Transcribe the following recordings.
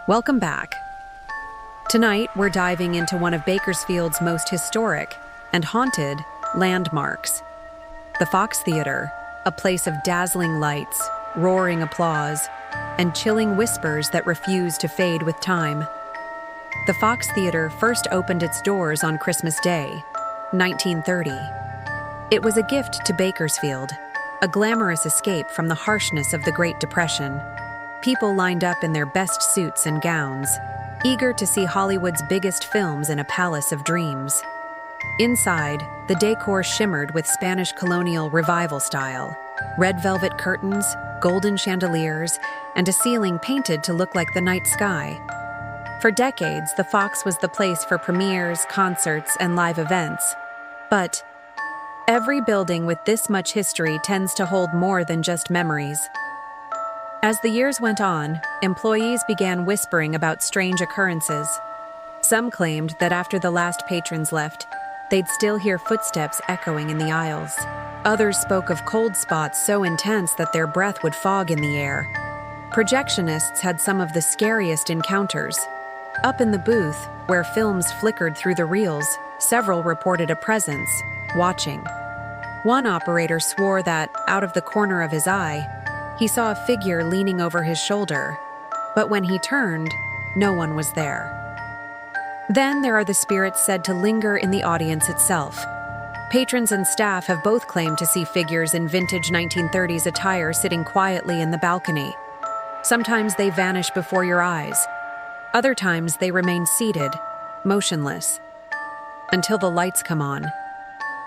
Welcome back. Tonight, we're diving into one of Bakersfield's most historic and haunted landmarks, the Fox Theater, a place of dazzling lights, roaring applause, and chilling whispers that refuse to fade with time. The Fox Theater first opened its doors on Christmas Day, 1930. It was a gift to Bakersfield, a glamorous escape from the harshness of the Great Depression. People lined up in their best suits and gowns, eager to see Hollywood's biggest films in a palace of dreams. Inside, the decor shimmered with Spanish Colonial revival style, red velvet curtains, golden chandeliers, and a ceiling painted to look like the night sky. For decades, the Fox was the place for premieres, concerts, and live events. But every building with this much history tends to hold more than just memories. As the years went on, employees began whispering about strange occurrences. Some claimed that after the last patrons left, they'd still hear footsteps echoing in the aisles. Others spoke of cold spots so intense that their breath would fog in the air. Projectionists had some of the scariest encounters. Up in the booth, where films flickered through the reels, several reported a presence, watching. One operator swore that, out of the corner of his eye, he saw a figure leaning over his shoulder, but when he turned, no one was there. Then there are the spirits said to linger in the audience itself. Patrons and staff have both claimed to see figures in vintage 1930s attire sitting quietly in the balcony. Sometimes they vanish before your eyes. Other times they remain seated, motionless, until the lights come on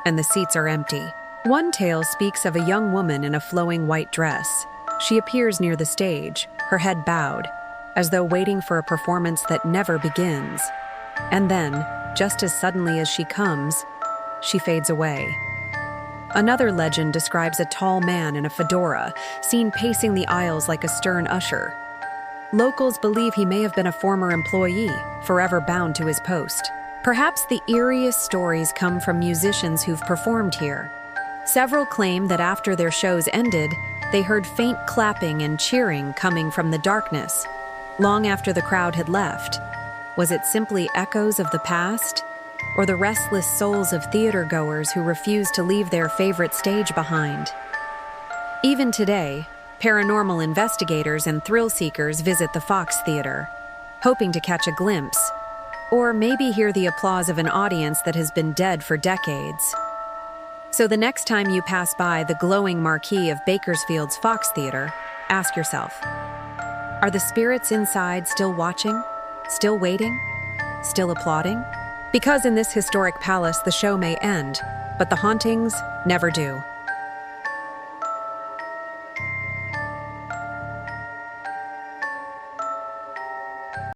and the seats are empty. One tale speaks of a young woman in a flowing white dress. She appears near the stage, her head bowed, as though waiting for a performance that never begins. And then, just as suddenly as she comes, she fades away. Another legend describes a tall man in a fedora, seen pacing the aisles like a stern usher. Locals believe he may have been a former employee, forever bound to his post. Perhaps the eeriest stories come from musicians who've performed here. Several claim that after their shows ended, they heard faint clapping and cheering coming from the darkness, long after the crowd had left. Was it simply echoes of the past, or the restless souls of theater-goers who refused to leave their favorite stage behind? Even today, paranormal investigators and thrill-seekers visit the Fox Theater, hoping to catch a glimpse, or maybe hear the applause of an audience that has been dead for decades. So the next time you pass by the glowing marquee of Bakersfield's Fox Theater, ask yourself, are the spirits inside still watching, still waiting, still applauding? Because in this historic palace, the show may end, but the hauntings never do.